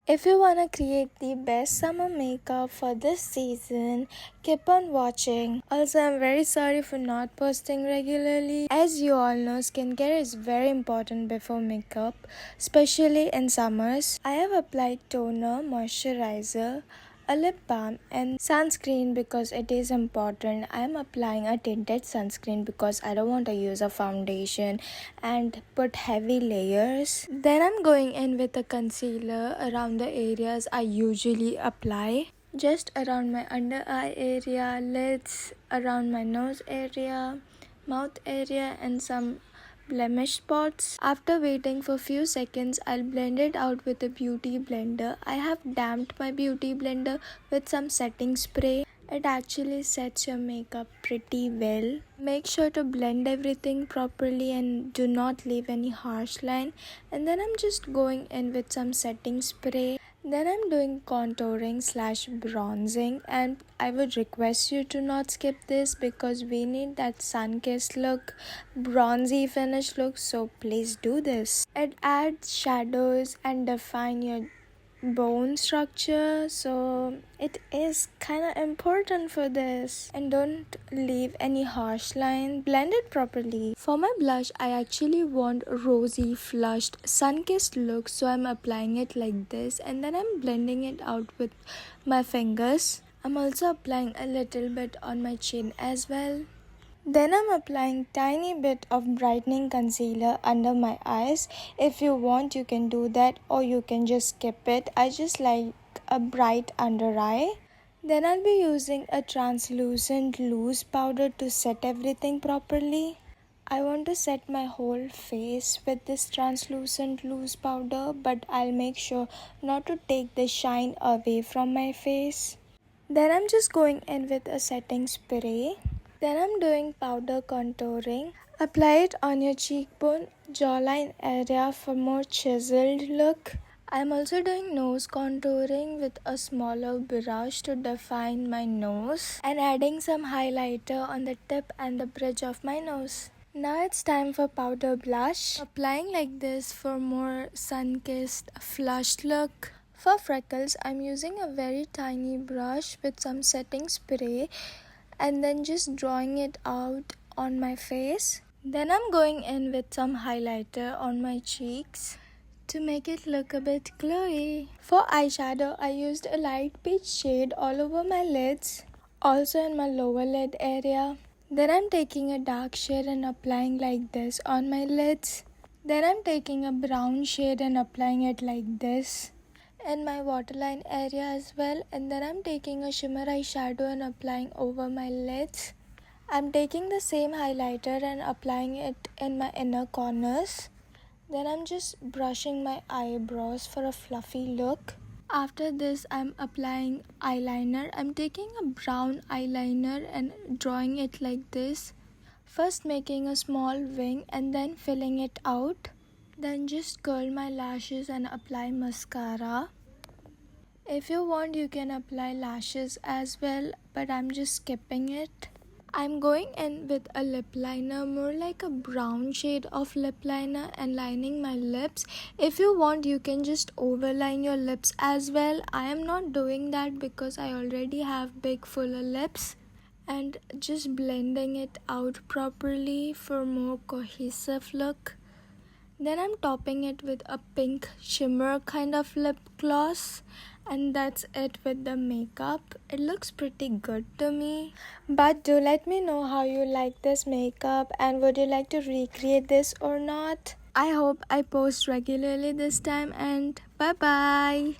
If you wanna create the best summer makeup for this season, keep on watching. Also, I'm very sorry for not posting regularly. As you all know, skincare is very important before makeup, especially in summers. I have applied toner, moisturizer, a lip balm and sunscreen because it is important. I am applying a tinted sunscreen because I don't want to use a foundation and put heavy layers. Then I'm going in with a concealer around the areas I usually apply. Just around my under eye area, lids, around my nose area, mouth area and some blemish spots. After waiting for few seconds, I'll blend it out with a beauty blender. I have damped my beauty blender with some setting spray. It actually sets your makeup pretty well. Make sure to blend everything properly and do not leave any harsh line. And then I'm just going in with some setting spray. Then I'm doing contouring / bronzing, and I would request you to not skip this because we need that sun-kissed look, bronzy finish look, so please do this. It adds shadows and define your bone structure, so it is kind of important for this. And don't leave any harsh line. Blend it properly. For my blush, I actually want rosy flushed sun-kissed look, so I'm applying it like this and then I'm blending it out with my fingers. I'm also applying a little bit on my chin as well. Then I'm applying tiny bit of brightening concealer under my eyes. If you want, you can do that or you can just skip it. I just like a bright under eye. Then I'll be using a translucent loose powder to set everything properly. I want to set my whole face with this translucent loose powder, but I'll make sure not to take the shine away from my face. Then I'm just going in with a setting spray. Then I'm doing powder contouring. Apply it on your cheekbone, jawline area for more chiseled look. I'm also doing nose contouring with a smaller brush to define my nose and adding some highlighter on the tip and the bridge of my nose. Now it's time for powder blush. Applying like this for more sun-kissed flushed look. For freckles, I'm using a very tiny brush with some setting spray and then just drawing it out on my face. Then I'm going in with some highlighter on my cheeks to make it look a bit glowy. For eyeshadow, I used a light peach shade all over my lids, also in my lower lid area. Then I'm taking a dark shade and applying like this on my lids. Then I'm taking a brown shade and applying it like this in my waterline area as well, and then I'm taking a shimmer eyeshadow and applying over my lids. I'm taking the same highlighter and applying it in my inner corners. Then I'm just brushing my eyebrows for a fluffy look. After this, I'm applying eyeliner. I'm taking a brown eyeliner and drawing it like this. First making a small wing and then filling it out. Then just curl my lashes and apply mascara. If you want, you can apply lashes as well, but I'm just skipping it. I'm going in with a lip liner, more like a brown shade of lip liner, and lining my lips. If you want, you can just overline your lips as well. I am not doing that because I already have big fuller lips. And just blending it out properly for more cohesive look. Then I'm topping it with a pink shimmer kind of lip gloss, and that's it with the makeup. It looks pretty good to me. But do let me know how you like this makeup and would you like to recreate this or not. I hope I post regularly this time, and bye bye.